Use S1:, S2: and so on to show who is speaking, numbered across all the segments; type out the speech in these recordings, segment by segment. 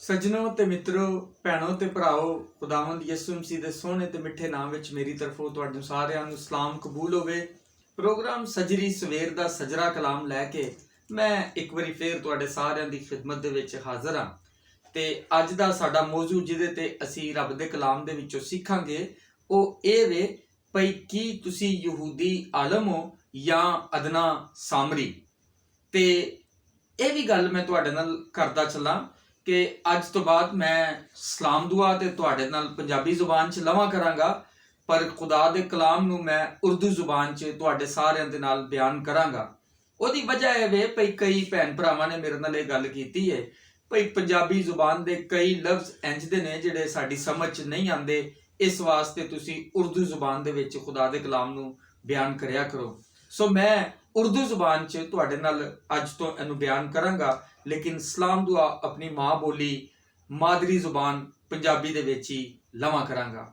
S1: ਸੱਜਣੋ ਤੇ ਮਿੱਤਰੋ, ਭੈਣੋ ਤੇ ਭਰਾਓ, ਖੁਦਾਵੰਦ ਯਿਸੂ ਮਸੀਹ ਦੇ ਸੋਹਣੇ ਤੇ ਮਿੱਠੇ ਨਾਮ ਵਿੱਚ ਮੇਰੀ ਤਰਫੋਂ ਤੁਹਾਨੂੰ ਸਾਰਿਆਂ ਨੂੰ ਸਲਾਮ ਕਬੂਲ ਹੋਵੇ। ਪ੍ਰੋਗਰਾਮ ਸਜਰੀ ਸਵੇਰ ਦਾ ਸਜਰਾ ਕਲਾਮ ਲੈ ਕੇ ਮੈਂ ਇੱਕ ਵਾਰੀ ਫੇਰ ਤੁਹਾਡੇ ਸਾਰਿਆਂ ਦੀ ਖਿਦਮਤ ਦੇ ਵਿੱਚ ਹਾਜ਼ਰ ਹਾਂ। ਤੇ ਅੱਜ ਦਾ ਸਾਡਾ ਮੌਜੂ ਜਿਹਦੇ ਤੇ ਅਸੀਂ ਰੱਬ ਦੇ ਕਲਾਮ ਦੇ ਵਿੱਚੋਂ ਸਿੱਖਾਂਗੇ ਉਹ ਇਹ ਵੇ ਭਈ ਕੀ ਤੁਸੀਂ ਯਹੂਦੀ ਆਲਮ ਹੋ ਜਾਂ ਅਦਨਾ ਸਾਮਰੀ। ਤੇ ਇਹ ਵੀ ਗੱਲ ਮੈਂ ਤੁਹਾਡੇ ਨਾਲ ਕਰਦਾ ਚੱਲਾਂ ਕਿ ਅੱਜ ਤੋਂ ਬਾਅਦ ਮੈਂ ਸਲਾਮ ਦੁਆ ਤੇ ਤੁਹਾਡੇ ਨਾਲ ਪੰਜਾਬੀ ਜ਼ੁਬਾਨ 'ਚ ਲਵਾਂ ਕਰਾਂਗਾ, ਪਰ ਖੁਦਾ ਦੇ ਕਲਾਮ ਨੂੰ ਮੈਂ ਉਰਦੂ ਜ਼ੁਬਾਨ 'ਚ ਤੁਹਾਡੇ ਸਾਰਿਆਂ ਦੇ ਨਾਲ ਬਿਆਨ ਕਰਾਂਗਾ। ਉਹਦੀ ਵਜ੍ਹਾ ਇਹ ਵੇ ਭਈ ਕਈ ਭੈਣ ਭਰਾਵਾਂ ਨੇ ਮੇਰੇ ਨਾਲ ਇਹ ਗੱਲ ਕੀਤੀ ਹੈ ਭਈ ਪੰਜਾਬੀ ਜ਼ੁਬਾਨ ਦੇ ਕਈ ਲਫ਼ਜ਼ ਇੰਜ ਦੇ ਨੇ ਜਿਹੜੇ ਸਾਡੀ ਸਮਝ 'ਚ ਨਹੀਂ ਆਉਂਦੇ, ਇਸ ਵਾਸਤੇ ਤੁਸੀਂ ਉਰਦੂ ਜ਼ੁਬਾਨ ਦੇ ਵਿੱਚ ਖੁਦਾ ਦੇ ਕਲਾਮ ਨੂੰ ਬਿਆਨ ਕਰਿਆ ਕਰੋ। ਸੋ ਮੈਂ ਉਰਦੂ ਜ਼ੁਬਾਨ 'ਚ ਤੁਹਾਡੇ ਨਾਲ ਅੱਜ ਤੋਂ ਇਹਨੂੰ ਬਿਆਨ ਕਰਾਂਗਾ, ਲੇਕਿਨ ਸਲਾਮ ਦੁਆ ਆਪਣੀ ਮਾਂ ਬੋਲੀ ਮਾਦਰੀ ਜ਼ੁਬਾਨ ਪੰਜਾਬੀ ਦੇ ਵਿੱਚ ਹੀ ਲਵਾਂ ਕਰਾਂਗਾ।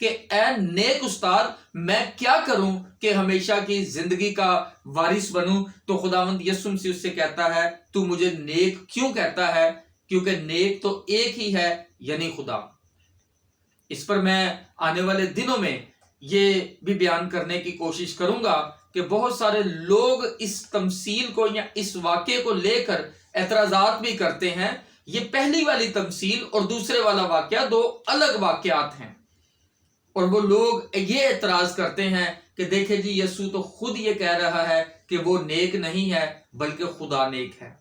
S1: کہ اے نیک استاد میں کیا کروں کہ ہمیشہ کی زندگی کا وارث بنوں؟ تو خداوند یسوع مسیح اس سے کہتا ہے تو مجھے نیک کیوں کہتا ہے؟ کیونکہ نیک تو ایک ہی ہے، یعنی خدا۔ اس پر میں آنے والے دنوں میں یہ بھی بیان کرنے کی کوشش کروں گا کہ بہت سارے لوگ اس تمثیل کو یا اس واقعے کو لے کر اعتراضات بھی کرتے ہیں۔ یہ پہلی والی تمثیل اور دوسرے والا واقعہ دو الگ واقعات ہیں، اور وہ لوگ یہ اعتراض کرتے ہیں کہ دیکھیں جی یسوع تو خود یہ کہہ رہا ہے کہ وہ نیک نہیں ہے بلکہ خدا نیک ہے۔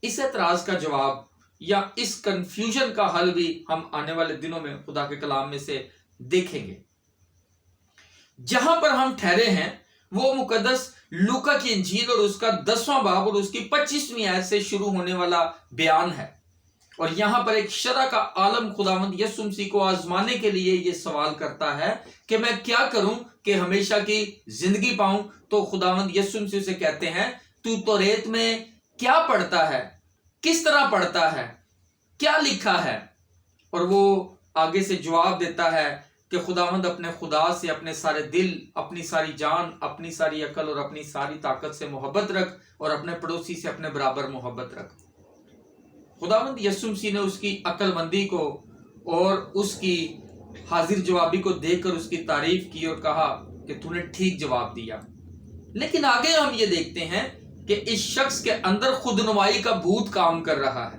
S1: اس اعتراض کا جواب یا اس کنفیوژن کا حل بھی ہم آنے والے دنوں میں خدا کے کلام میں سے دیکھیں گے۔ جہاں پر ہم ٹھہرے ہیں وہ مقدس لوکا کی انجیل اور اس کا 10واں باب اور اس کی 25ویں آیت سے شروع ہونے والا بیان ہے، اور یہاں پر ایک شرع کا عالم خداوند یسوع مسیح کو آزمانے کے لیے یہ سوال کرتا ہے کہ میں کیا کروں کہ ہمیشہ کی زندگی پاؤں؟ تو خداوند یسوع مسیح سے کہتے ہیں تو توریت میں کیا پڑھتا ہے، کس طرح پڑھتا ہے، کیا لکھا ہے؟ اور وہ آگے سے جواب دیتا ہے کہ خداوند اپنے خدا سے اپنے سارے دل، اپنی ساری جان، اپنی ساری عقل اور اپنی ساری طاقت سے محبت رکھ، اور اپنے پڑوسی سے اپنے برابر محبت رکھ۔ خداوند یسوع مسیح نے اس کی عقل مندی کو اور اس کی حاضر جوابی کو دیکھ کر اس کی تعریف کی اور کہا کہ تو نے ٹھیک جواب دیا۔ لیکن آگے ہم یہ دیکھتے ہیں کہ اس شخص کے اندر خود نمائی کا بھوت کام کر رہا ہے،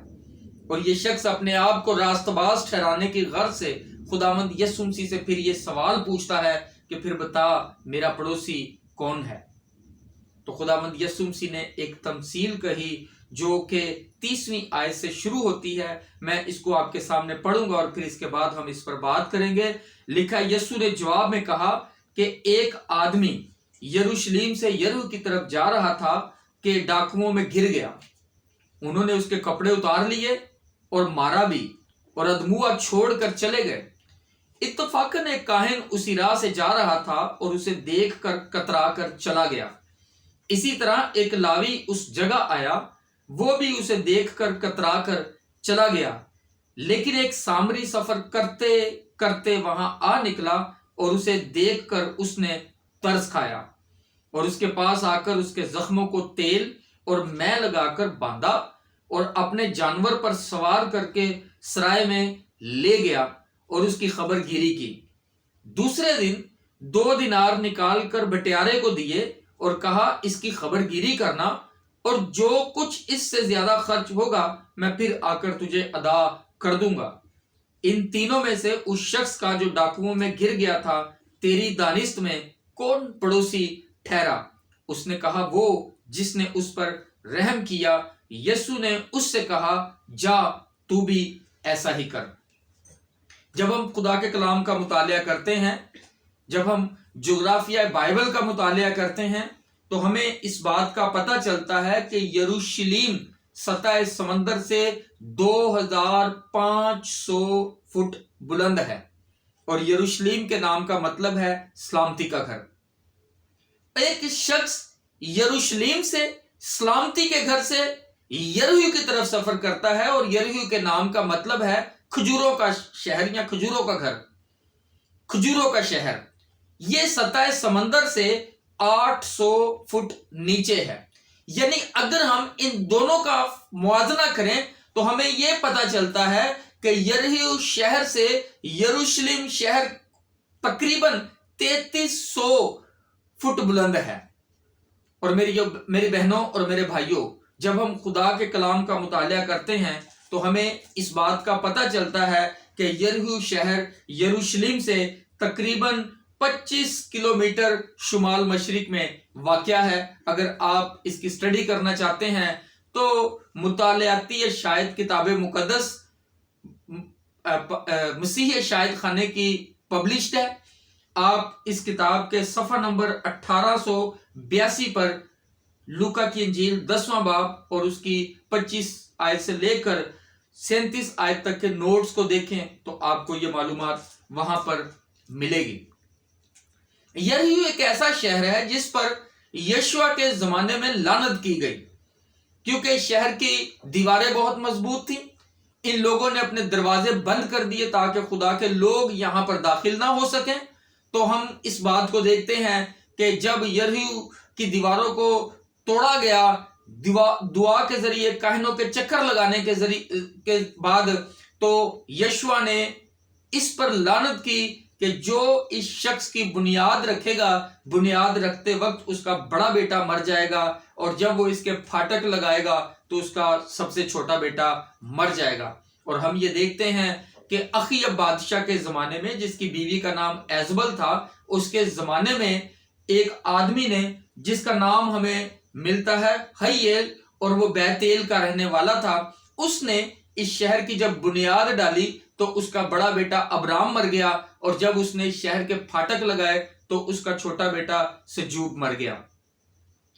S1: اور یہ شخص اپنے آپ کو راست باز ٹھہرانے کی غرض سے خداوند یسوع مسیح سے پھر یہ سوال پوچھتا ہے کہ پھر بتا میرا پڑوسی کون ہے؟ تو خداوند یسوع مسیح نے ایک تمثیل کہی جو کہ 30ویں آیت سے شروع ہوتی ہے۔ میں اس کو آپ کے سامنے پڑھوں گا اور پھر اس کے بعد ہم اس پر بات کریں گے۔ لکھا یسوع نے جواب میں کہا کہ ایک آدمی یروشلم سے یریحو کی طرف جا رہا تھا کہ ڈاکوؤں میں گر گیا۔ انہوں نے اس کے کپڑے اتار لیے اور مارا بھی، اور ادموا چھوڑ کر چلے گئے۔ اتفاقاً ایک کاہن اسی راہ سے جا رہا تھا اور اسے دیکھ کر کترا کر چلا گیا۔ اسی طرح ایک لاوی اس جگہ آیا، وہ بھی اسے دیکھ کر کترا کر چلا گیا۔ لیکن ایک سامری سفر کرتے کرتے وہاں آ نکلا اور اسے دیکھ کر اس نے ترس کھایا، اور اس کے پاس آ کر اس کے زخموں کو تیل اور مے لگا کر باندھا، اور اپنے جانور پر سوار کر کے سرائے میں لے گیا اور اس کی خبر گیری کی۔ دوسرے دن 2 دینار نکال کر بٹیارے کو دیے اور کہا اس کی خبر گیری کرنا، اور جو کچھ اس سے زیادہ خرچ ہوگا میں پھر آ کر تجھے ادا کر دوں گا۔ ان تینوں میں سے اس شخص کا جو ڈاکوؤں میں گر گیا تھا تیری دانست میں کون پڑوسی ٹھہرا؟ اس نے کہا وہ جس نے اس پر رحم کیا۔ یسوع نے اس سے کہا جا تو بھی ایسا ہی کر۔ جب ہم خدا کے کلام کا مطالعہ کرتے ہیں، جب ہم جغرافیہ بائبل کا مطالعہ کرتے ہیں، تو ہمیں اس بات کا پتہ چلتا ہے کہ یروشلم سطح سمندر سے 2500 فٹ بلند ہے، اور یروشلم کے نام کا مطلب ہے سلامتی کا گھر۔ ایک شخص یروشلم سے سلامتی کے گھر سے یریحو کی طرف سفر کرتا ہے، اور یریحو کے نام کا مطلب ہے کھجوروں کا شہر یا کھجوروں کا گھر، کھجوروں کا شہر۔ یہ سطح سمندر سے 800 فٹ نیچے ہے۔ یعنی اگر ہم ان دونوں کا موازنہ کریں تو ہمیں یہ پتہ چلتا ہے کہ یریحو شہر سے یروشلم شہر تقریباً 3300 فٹ بلند ہے۔ اور میری بہنوں اور میرے بھائیوں، جب ہم خدا کے کلام کا مطالعہ کرتے ہیں تو ہمیں اس بات کا پتہ چلتا ہے کہ یریحو شہر یروشلم سے تقریباً 25 کلومیٹر شمال مشرق میں واقع ہے۔ اگر آپ اس کی سٹڈی کرنا چاہتے ہیں تو مطالعاتی شاہد کتاب مقدس مسیح شاہد خانے کی پبلشڈ ہے۔ آپ اس کتاب کے صفحہ نمبر 1882 پر لوکا کی انجیل 10واں باب اور اس کی 25 آیت سے لے کر 37 آیت تک کے نوٹس کو دیکھیں تو آپ کو یہ معلومات وہاں پر ملے گی۔ یریحو ایک ایسا شہر ہے جس پر یشوع کے زمانے میں لعنت کی گئی، کیونکہ شہر کی دیواریں بہت مضبوط تھیں، ان لوگوں نے اپنے دروازے بند کر دیے تاکہ خدا کے لوگ یہاں پر داخل نہ ہو سکیں۔ تو ہم اس بات کو دیکھتے ہیں کہ جب یریحو کی دیواروں کو توڑا گیا دعا کے ذریعے، کاہنوں کے چکر لگانے کے بعد، تو یشوع نے اس پر لعنت کی کہ جو اس شخص کی بنیاد رکھے گا، بنیاد رکھتے وقت اس کا بڑا بیٹا مر جائے گا، اور جب وہ اس کے پھاٹک لگائے گا تو اس کا سب سے چھوٹا بیٹا مر جائے گا۔ اور ہم یہ دیکھتے ہیں کہ اخیب بادشاہ کے زمانے میں، جس کی بیوی کا نام ایزبل تھا، اس کے زمانے میں ایک آدمی نے، جس کا نام ہمیں ملتا ہے ہیل، اور وہ بیتیل کا رہنے والا تھا، اس نے اس شہر کی جب بنیاد ڈالی تو اس کا بڑا بیٹا ابرام مر گیا، اور جب اس نے شہر کے پھاٹک لگائے تو اس کا چھوٹا بیٹا سجوب مر گیا۔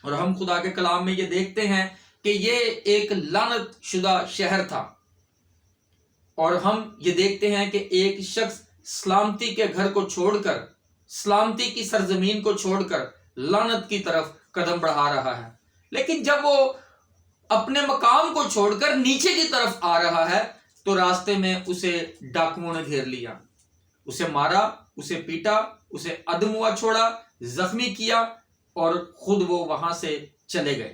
S1: اور ہم خدا کے کلام میں یہ دیکھتے ہیں کہ یہ ایک لعنت شدہ شہر تھا، اور ہم یہ دیکھتے ہیں کہ ایک شخص سلامتی کے گھر کو چھوڑ کر، سلامتی کی سرزمین کو چھوڑ کر لعنت کی طرف قدم بڑھا رہا ہے، لیکن جب وہ اپنے مقام کو چھوڑ کر نیچے کی طرف آ رہا ہے تو راستے میں اسے ڈاکوؤں نے گھیر لیا، اسے مارا، اسے پیٹا، اسے ادموا چھوڑا، زخمی کیا، اور خود وہ وہاں سے چلے گئے۔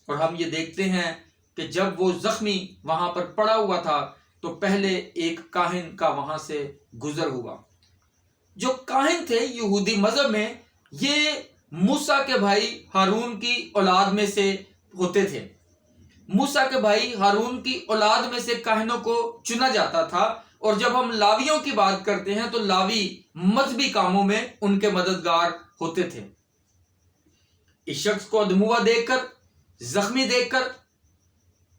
S1: اور ہم یہ دیکھتے ہیں کہ جب وہ زخمی وہاں پر پڑا ہوا تھا تو پہلے ایک کاہن کا وہاں سے گزر ہوا۔ جو کاہن تھے یہودی مذہب میں، یہ موسیٰ کے بھائی ہارون کی اولاد میں سے ہوتے تھے۔ موسیٰ کے بھائی ہارون کی اولاد میں سے کاہنوں کو چنا جاتا تھا، اور جب ہم لاویوں کی بات کرتے ہیں تو لاوی مذہبی کاموں میں ان کے مددگار ہوتے تھے۔ اس شخص کو ادموا دیکھ کر، زخمی دیکھ کر،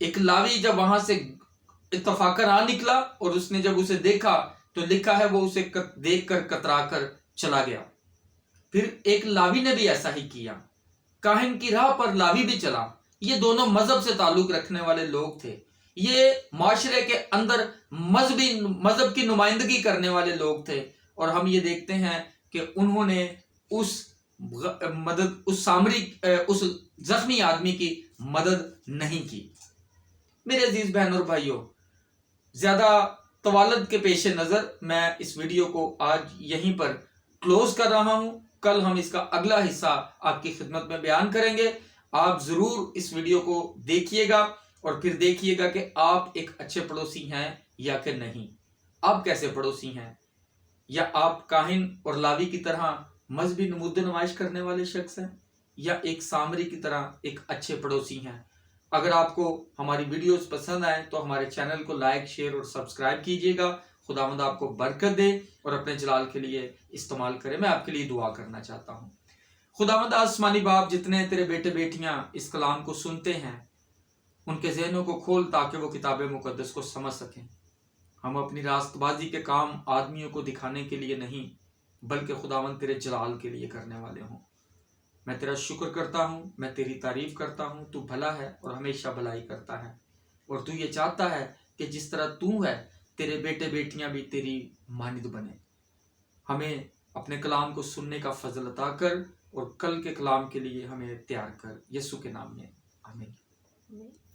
S1: ایک لاوی جب وہاں سے اتفاقاً آ نکلا، اور اس نے جب اسے دیکھا تو لکھا ہے وہ اسے دیکھ کر کترا کر چلا گیا۔ پھر ایک لاوی نے بھی ایسا ہی کیا، کاہن کی راہ پر لاوی بھی چلا۔ یہ دونوں مذہب سے تعلق رکھنے والے لوگ تھے، یہ معاشرے کے اندر مذہب کی نمائندگی کرنے والے لوگ تھے، اور ہم یہ دیکھتے ہیں کہ انہوں نے اس زخمی آدمی کی مدد نہیں کی۔ میرے عزیز بہن اور بھائیوں، زیادہ طوالت کے پیش نظر میں اس ویڈیو کو آج یہیں پر کلوز کر رہا ہوں۔ کل ہم اس کا اگلا حصہ آپ کی خدمت میں بیان کریں گے۔ آپ ضرور اس ویڈیو کو دیکھیے گا، اور پھر دیکھیے گا کہ آپ ایک اچھے پڑوسی ہیں یا کہ نہیں۔ آپ کیسے پڑوسی ہیں؟ یا آپ کاہن اور لاوی کی طرح مذہبی نمود نمائش کرنے والے شخص ہیں، یا ایک سامری کی طرح ایک اچھے پڑوسی ہیں؟ اگر آپ کو ہماری ویڈیوز پسند آئیں تو ہمارے چینل کو لائک، شیئر اور سبسکرائب کیجیے گا۔ خداوند آپ کو برکت دے اور اپنے جلال کے لیے استعمال کرے۔ میں آپ کے لیے دعا کرنا چاہتا ہوں۔ خداوند آسمانی باپ، جتنے تیرے بیٹے بیٹیاں اس کلام کو سنتے ہیں، ان کے ذہنوں کو کھول تاکہ وہ کتاب مقدس کو سمجھ سکیں۔ ہم اپنی راست بازی کے کام آدمیوں کو دکھانے کے لیے نہیں، بلکہ خداوند تیرے جلال کے لیے کرنے والے ہوں۔ میں تیرا شکر کرتا ہوں، میں تیری تعریف کرتا ہوں۔ تو بھلا ہے اور ہمیشہ بھلائی کرتا ہے، اور تو یہ چاہتا ہے کہ جس طرح تو ہے، تیرے بیٹے بیٹیاں بھی تیری مانند بنیں۔ ہمیں اپنے کلام کو سننے کا فضل عطا کر، اور کل کے کلام کے لیے ہمیں تیار کر، یسوع کے نام میں آمین۔